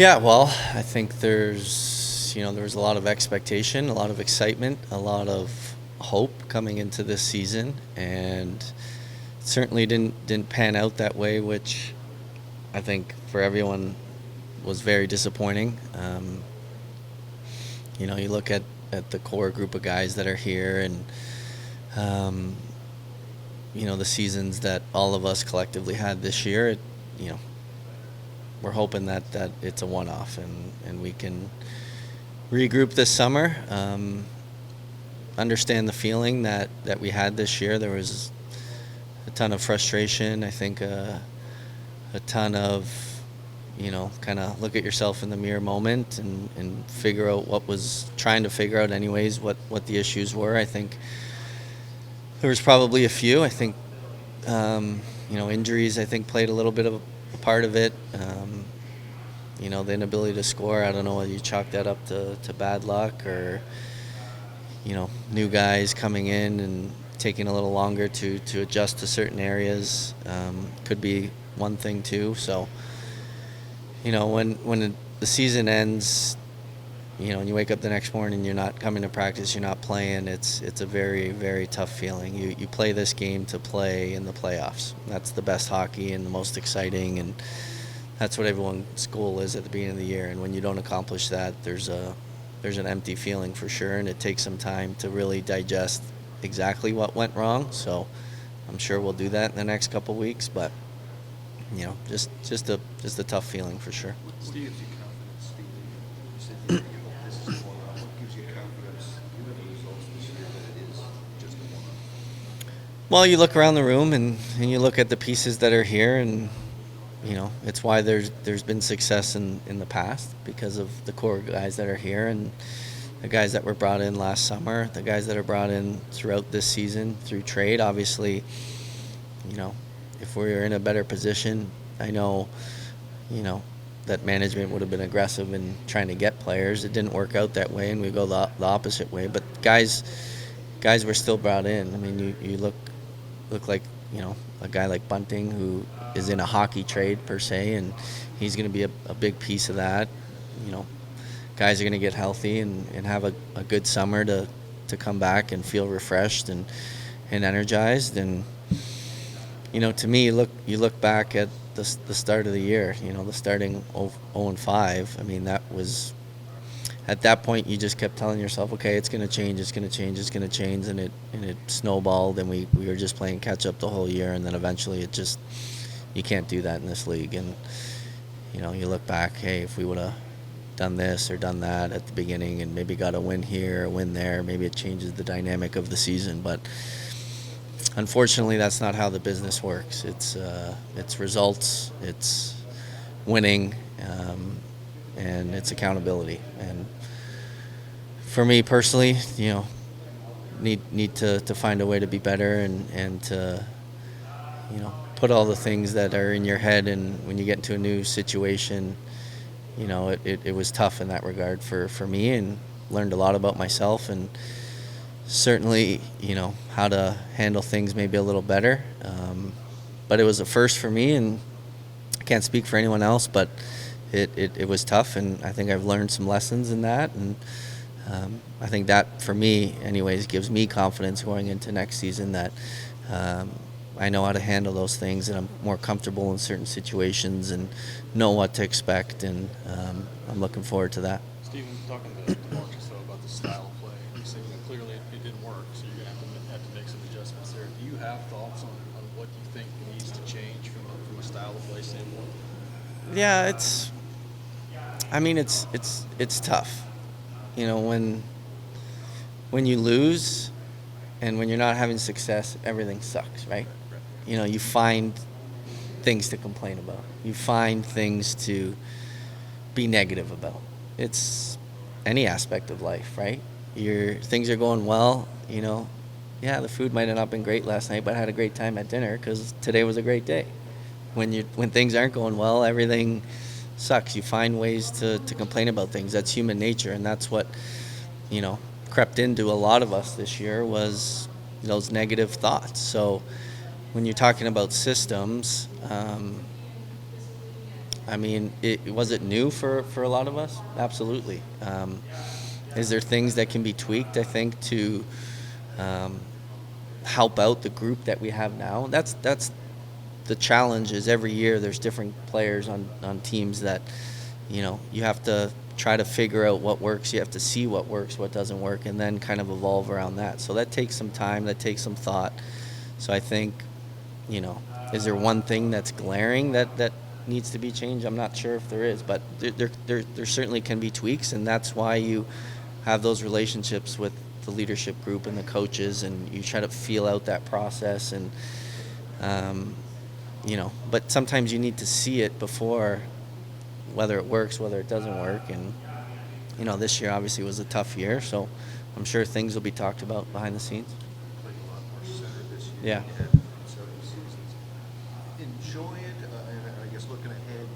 Yeah, well, I think there was a lot of expectation, a lot of excitement, a lot of hope coming into this season, and it certainly didn't pan out that way, which I think for everyone was very disappointing. You look at the core group of guys that are here, and um, the seasons that all of us collectively had this year. You know, we're hoping that it's a one-off, and we can regroup this summer. Understand the feeling that we had this year. There was a ton of frustration. I think a ton of kind of look at yourself in the mirror moment and figure out what was trying to figure out anyways what the issues were. I think there was probably a few. I think injuries I think played a little bit of a part of it. The inability to score. I don't know whether you chalk that up to bad luck or new guys coming in and taking a little longer to adjust to certain areas. Could be one thing too. So when the season ends, and you wake up the next morning and you're not coming to practice, you're not playing, it's a very, very tough feeling. You play this game to play in the playoffs. That's the best hockey and the most exciting, and that's what everyone's goal is at the beginning of the year. And when you don't accomplish that, there's an empty feeling for sure, and it takes some time to really digest exactly what went wrong. So I'm sure we'll do that in the next couple weeks, but just a tough feeling for sure. What gives you confidence, Steve? You said you hope this is a one-off. What gives you confidence, given the results this year, that it is just a one-off? Well, you look around the room and you look at the pieces that are here, and it's why there's been success in the past, because of the core guys that are here and the guys that were brought in last summer, the guys that are brought in throughout this season through trade. Obviously, if we were in a better position, I know, that management would have been aggressive in trying to get players. It didn't work out that way, and we go the opposite way. But guys were still brought in. I mean, you look like, a guy like Bunting, who is in a hockey trade per se, and he's going to be a big piece of that. Guys are going to get healthy and have a good summer to come back and feel refreshed and energized. And to me, you look back at the start of the year, the starting 0-5. I mean, that was, at that point, you just kept telling yourself, okay, it's going to change, it's going to change, it's going to change, and it snowballed, and we were just playing catch up the whole year, and then eventually you can't do that in this league. And you look back, hey, if we would have done this or done that at the beginning and maybe got a win here, a win there, maybe it changes the dynamic of the season. But unfortunately, that's not how the business works. It's results, it's winning, and it's accountability. And for me personally, need to find a way to be better and to put all the things that are in your head, and when you get into a new situation, it was tough in that regard for me, and learned a lot about myself, and certainly how to handle things maybe a little better. But it was a first for me, and I can't speak for anyone else, but it was tough, and I think I've learned some lessons in that, and I think that for me anyways gives me confidence going into next season, that I know how to handle those things, and I'm more comfortable in certain situations and know what to expect, and I'm looking forward to that. Steven, talking to Marcus about the style of play, you said clearly it didn't work, so you're going to have to make some adjustments there. Do you have thoughts on what you think needs to change from a style of play standpoint? Yeah, it's tough. When you lose and when you're not having success, everything sucks, right? You find things to complain about. You find things to be negative about. It's any aspect of life, right? Things are going well, yeah, the food might have not been great last night, but I had a great time at dinner because today was a great day. When things aren't going well, everything sucks. You find ways to complain about things. That's human nature, and that's what, crept into a lot of us this year, was those negative thoughts. So when you're talking about systems, I mean, was it new for a lot of us? Absolutely. Is there things that can be tweaked, I think, to um, help out the group that we have now? That's the challenge. Is every year there's different players on teams that, you have to try to figure out what works. You have to see what works, what doesn't work, and then kind of evolve around that. So that takes some time, that takes some thought. So I think, is there one thing that's glaring that needs to be changed? I'm not sure if there is, but there certainly can be tweaks, and that's why you have those relationships with the leadership group and the coaches, and you try to feel out that process. And but sometimes you need to see it before, whether it works, whether it doesn't work. And this year obviously was a tough year, so I'm sure things will be talked about behind the scenes. Played a lot more center this year. Yeah. than you had in several seasons. Enjoy it, and I guess looking ahead,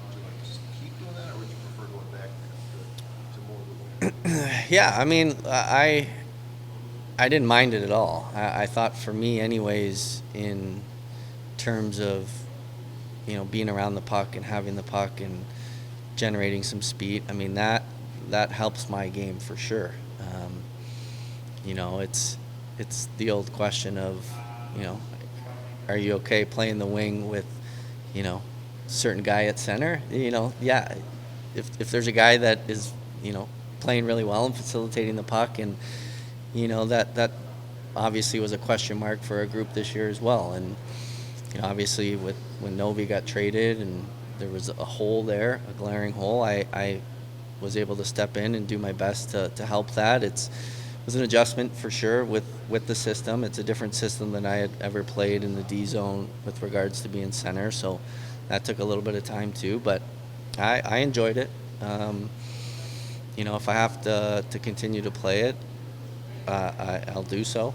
would you like to keep doing that, or would you prefer going back to more of the wing? Yeah, I mean, I didn't mind it at all. I thought for me, anyways, in terms of being around the puck and having the puck and generating some speed, I mean that helps my game for sure. It's the old question of, are you okay playing the wing with, certain guy at center? Yeah, if there's a guy that is, playing really well and facilitating the puck, and that obviously was a question mark for a group this year as well. And obviously when Novi got traded and there was a hole there, a glaring hole, I was able to step in and do my best to help that. It was an adjustment for sure with the system. It's a different system than I had ever played in the D zone with regards to being center, so that took a little bit of time too, but I enjoyed it. If I have to continue to play it, I'll do so.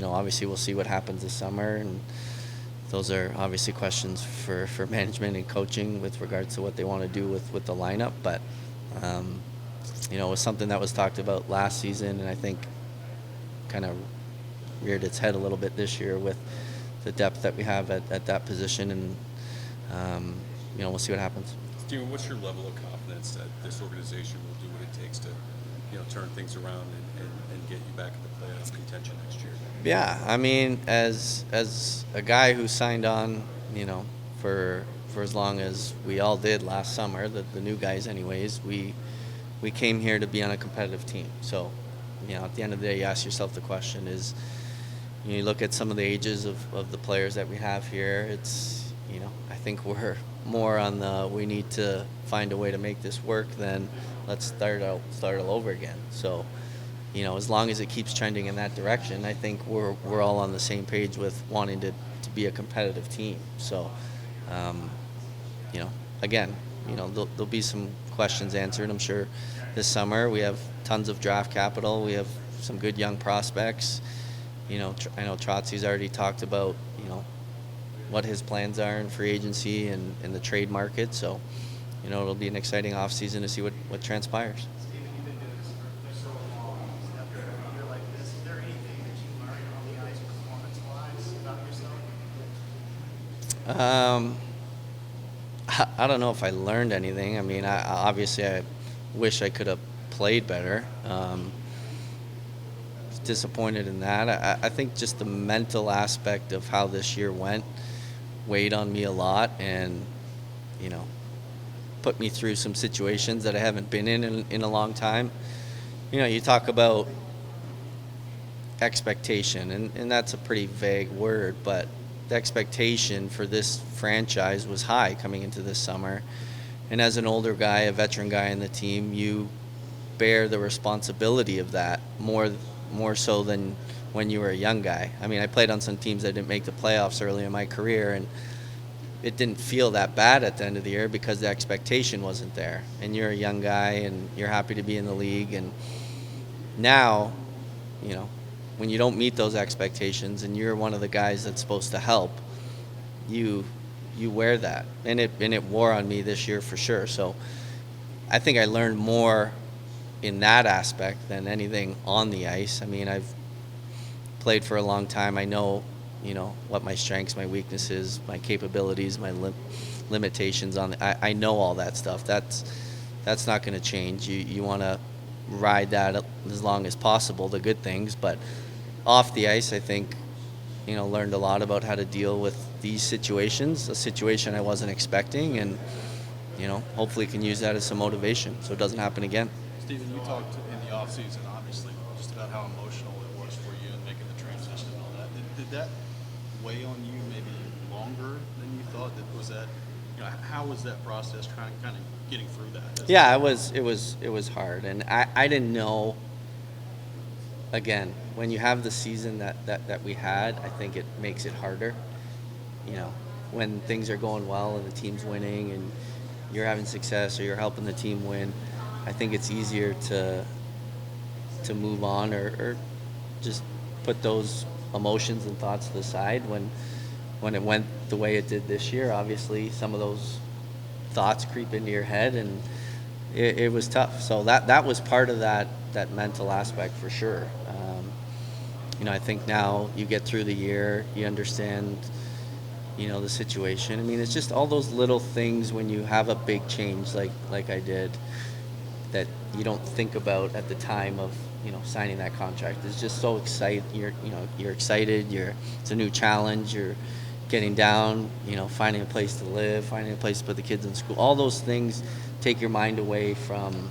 Obviously we'll see what happens this summer, and those are obviously questions for management and coaching with regards to what they want to do with the lineup. But, it was something that was talked about last season, and I think kind of reared its head a little bit this year with the depth that we have at that position. And, we'll see what happens. Steven, what's your level of confidence that this organization will do what it takes to, turn things around and get you back in the playoff contention next year? Yeah, I mean, as a guy who signed on, for as long as we all did last summer, the new guys anyways, we came here to be on a competitive team. So, at the end of the day, you ask yourself the question is, you look at some of the ages of the players that we have here, it's, I think we're more on we need to find a way to make this work than let's start all over again. So, as long as it keeps trending in that direction, I think we're all on the same page with wanting to be a competitive team. So, again, there'll be some questions answered, I'm sure, this summer. We have tons of draft capital. We have some good young prospects. I know Trotsy's already talked about, what his plans are in free agency and in the trade market. So, it'll be an exciting offseason to see what transpires. Steven, you've been doing this for so long. After a year like this, is there anything that you learned on the ice performance-wise about yourself? I don't know if I learned anything. I mean, obviously I wish I could have played better. Disappointed in that. I think just the mental aspect of how this year went weighed on me a lot, and put me through some situations that I haven't been in a long time. You talk about expectation, and that's a pretty vague word, but the expectation for this franchise was high coming into this summer. And as an older guy, a veteran guy in the team, you bear the responsibility of that more so than when you were a young guy. I mean, I played on some teams that didn't make the playoffs early in my career, and it didn't feel that bad at the end of the year because the expectation wasn't there. And you're a young guy, and you're happy to be in the league. And now, when you don't meet those expectations and you're one of the guys that's supposed to help, you wear that. And it wore on me this year for sure. So I think I learned more in that aspect than anything on the ice. I mean, I've played for a long time. I know, what my strengths, my weaknesses, my capabilities, my limitations on. I know all that stuff. That's not going to change. You want to ride that as long as possible, the good things, but off the ice, I think, learned a lot about how to deal with these situations, a situation I wasn't expecting, and, hopefully can use that as some motivation so it doesn't happen again. Steven, you talked in the offseason, obviously, just about how emotional it was for you in making the transition and all that. Did that weigh on you maybe longer than you thought? How was that process kind of getting through that? Yeah, it was hard, and I didn't know. Again, when you have the season that we had, I think it makes it harder. When things are going well and the team's winning and you're having success or you're helping the team win, I think it's easier to move on or just put those emotions and thoughts to the side when it went the way it did this year. Obviously, some of those thoughts creep into your head, and it was tough. So that was part of that mental aspect for sure. I think now you get through the year, you understand, the situation. I mean, it's just all those little things when you have a big change like I did that you don't think about at the time of, signing that contract. It's just so exciting. You're excited. It's a new challenge. You're getting down, finding a place to live, finding a place to put the kids in school. All those things take your mind away from,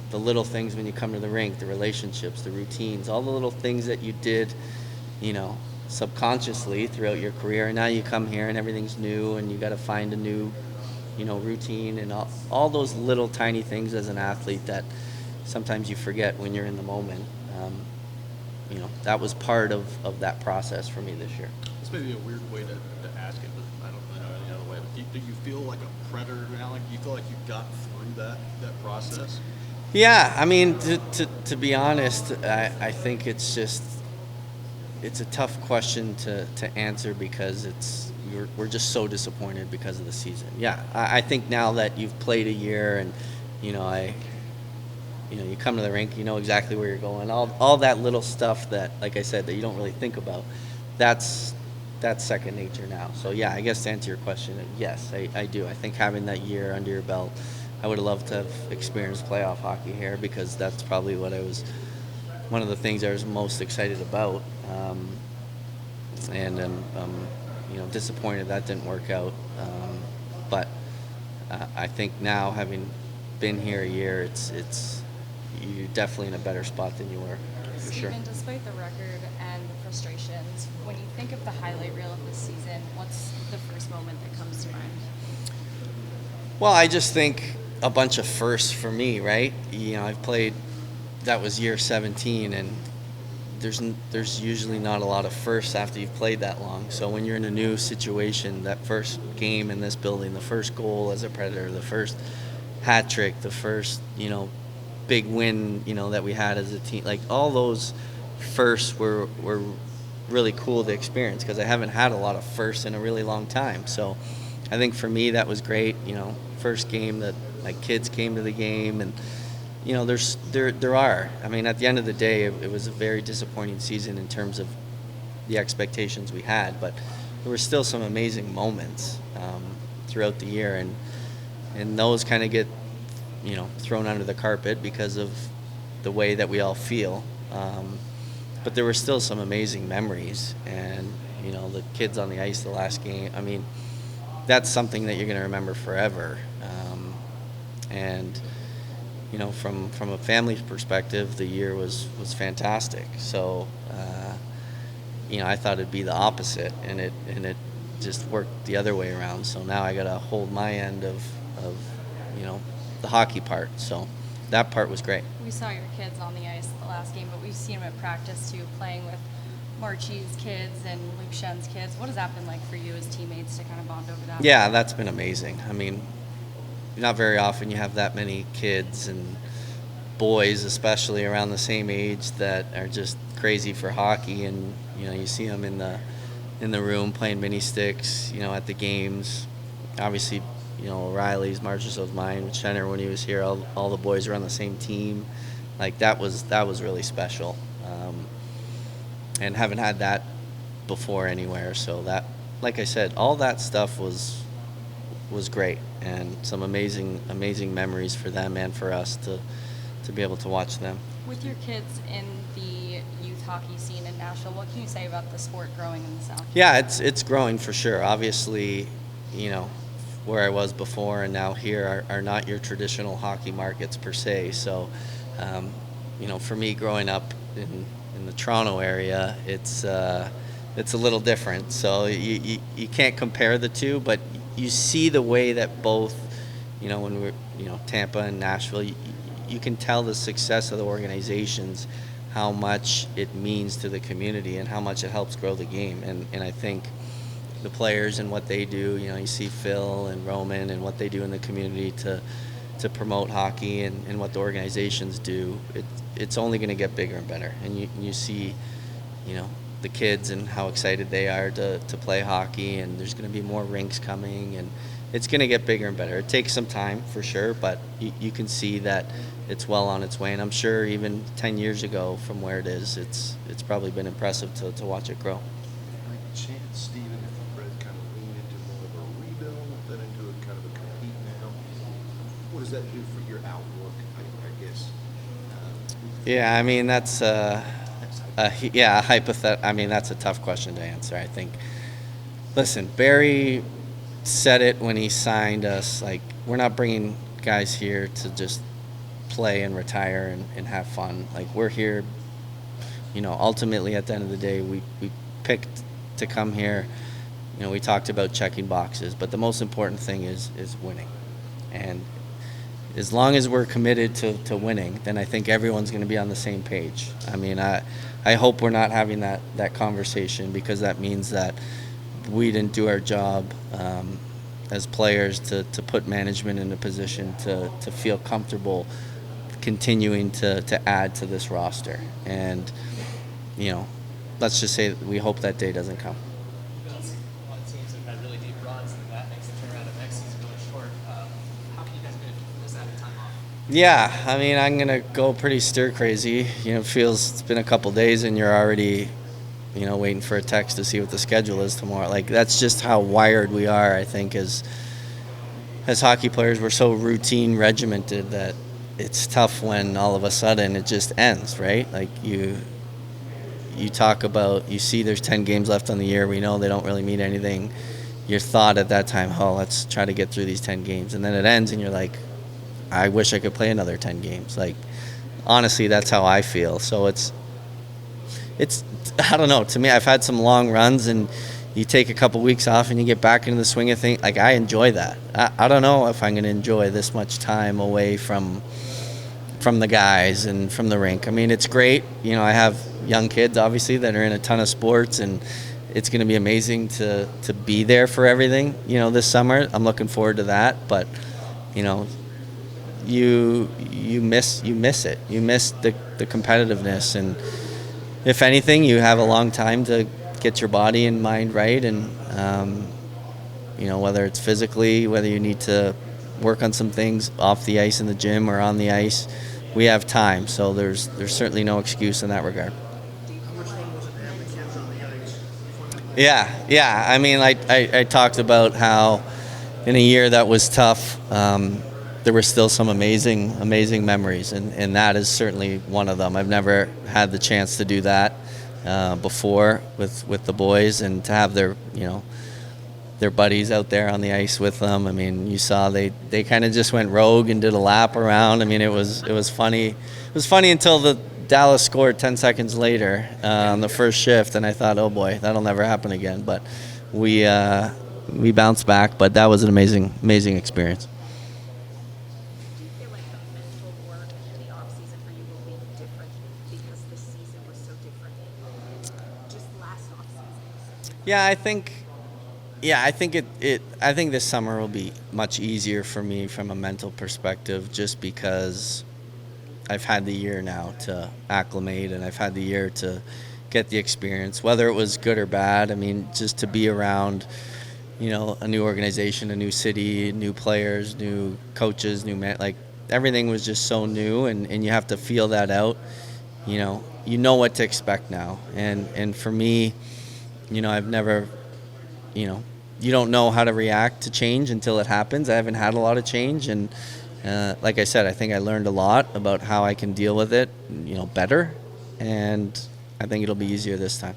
the little things when you come to the rink, the relationships, the routines, all the little things that you did, subconsciously throughout your career. And now you come here and everything's new and you got to find a new, routine and all those little tiny things as an athlete that sometimes you forget when you're in the moment. That was part of that process for me this year. This may be a weird way to ask it, but I don't really know any other way. But do you feel like a predator now? Like, do you feel like you got through that process? Yeah, I mean, to be honest, I think it's a tough question to answer because we're just so disappointed because of the season. Yeah, I think now that you've played a year and, you come to the rink, you know exactly where you're going. All that little stuff that, like I said, that you don't really think about, that's second nature now. So, yeah, I guess to answer your question, yes, I do. I think having that year under your belt, I would have loved to have experienced playoff hockey here because that's probably one of the things I was most excited about. And I'm disappointed that didn't work out. But I think now, having been here a year, it's you're definitely in a better spot than you were, for sure. Steven, despite the record and the frustrations, when you think of the highlight reel of this season, what's the first moment that comes to mind? Well, I just think a bunch of firsts for me, right? I've played, that was year 17, and there's usually not a lot of firsts after you've played that long. So when you're in a new situation, that first game in this building, the first goal as a Predator, the first hat trick, the first, big win, that we had as a team, like all those firsts were really cool to experience because I haven't had a lot of firsts in a really long time. So I think for me that was great. First game that my kids came to the game, and there are. I mean, at the end of the day, it was a very disappointing season in terms of the expectations we had, but there were still some amazing moments throughout the year, and those kind of get thrown under the carpet because of the way that we all feel. But there were still some amazing memories, and the kids on the ice the last game. I mean, that's something that you're going to remember forever. And from a family's perspective, the year was fantastic. So I thought it'd be the opposite, and it just worked the other way around. So now I got to hold my end of the hockey part. So that part was great. We saw your kids on the ice the last game, but we've seen them at practice too, playing with Marchie's kids and Luke Shen's kids. What has that been like for you as teammates to kind of bond over that? Yeah, that's been amazing. I mean, not very often you have that many kids and boys, especially around the same age, that are just crazy for hockey, and you see them in the room playing mini sticks, at the games. Obviously, O'Reilly's, Marchessault's, mine, Schenner when he was here, all the boys were on the same team. Like that was really special, and haven't had that before anywhere. So that, like I said, all that stuff was was great, and some amazing memories for them and for us to be able to watch them. With your kids in the youth hockey scene in Nashville, what can you say about the sport growing in the South? Yeah, it's growing for sure. Obviously, where I was before and now here are not your traditional hockey markets per se. So, for me growing up in the Toronto area, it's a little different. So you can't compare the two, but you see the way that both, when we're, Tampa and Nashville, you can tell the success of the organizations, how much it means to the community and how much it helps grow the game. And I think the players and what they do, you see Phil and Roman and what they do in the community to promote hockey and what the organizations do, it's only going to get bigger and better. And you see, the kids and how excited they are to play hockey, and there's going to be more rinks coming, and it's going to get bigger and better. It takes some time for sure, but you can see that it's well on its way. And I'm sure even 10 years ago from where it is, it's probably been impressive to watch it grow. By chance, Steven, if Fred kind of lean into more of a rebuild than into a kind of a compete now, what does that do for your outlook, I guess? Yeah, I mean, that's I mean, that's a tough question to answer, I think. Listen, Barry said it when he signed us, like, we're not bringing guys here to just play and retire and have fun. Like, we're here, ultimately at the end of the day, we picked to come here. We talked about checking boxes, but the most important thing is winning. And as long as we're committed to winning, then I think everyone's going to be on the same page. I mean, I hope we're not having that conversation, because that means that we didn't do our job as players to put management in a position to feel comfortable continuing to add to this roster. And, let's just say that we hope that day doesn't come. A lot of teams have had really deep runs, and that makes the turnaround of next season really short. How can you guys benefit from this added time off? Yeah, I mean, I'm going to go pretty stir crazy. It feels it's been a couple days and you're already, waiting for a text to see what the schedule is tomorrow. Like, that's just how wired we are, I think, as hockey players. We're so routine regimented that it's tough when all of a sudden it just ends, right? Like, you talk about, you see there's 10 games left on the year. We know they don't really mean anything. Your thought at that time, let's try to get through these 10 games. And then it ends and you're like, I wish I could play another 10 games. Like, honestly, that's how I feel. So it's I don't know. To me, I've had some long runs, and you take a couple weeks off and you get back into the swing of things. Like, I enjoy that. I don't know if I'm going to enjoy this much time away from the guys and from the rink. I mean, it's great. I have young kids, obviously, that are in a ton of sports, and it's going to be amazing to be there for everything, this summer. I'm looking forward to that. But, you miss it. You miss the competitiveness, and if anything, you have a long time to get your body and mind right, and whether it's physically, whether you need to work on some things off the ice in the gym or on the ice, we have time. So there's certainly no excuse in that regard. How much fun was it to have the kids on the ice before that? Yeah. I mean, I talked about how in a year that was tough, there were still some amazing memories, and that is certainly one of them. I've never had the chance to do that before with the boys, and to have their buddies out there on the ice with them. I mean, you saw they kind of just went rogue and did a lap around. I mean, it was funny. It was funny until the Dallas scored 10 seconds later on the first shift, and I thought, oh boy, that'll never happen again. But we bounced back. But that was an amazing experience. Do you feel like the mental work in the off season for you will be different because this season was so different? Just last off season. Yeah, I think I think this summer will be much easier for me from a mental perspective, just because I've had the year now to acclimate, and I've had the year to get the experience, whether it was good or bad. I mean, just to be around, a new organization, a new city, new players, new coaches, like everything was just so new, and you have to feel that out. You know what to expect now, and for me, I've never, you don't know how to react to change until it happens. I haven't had a lot of change, and like I said, I think I learned a lot about how I can deal with it, better, and I think it'll be easier this time.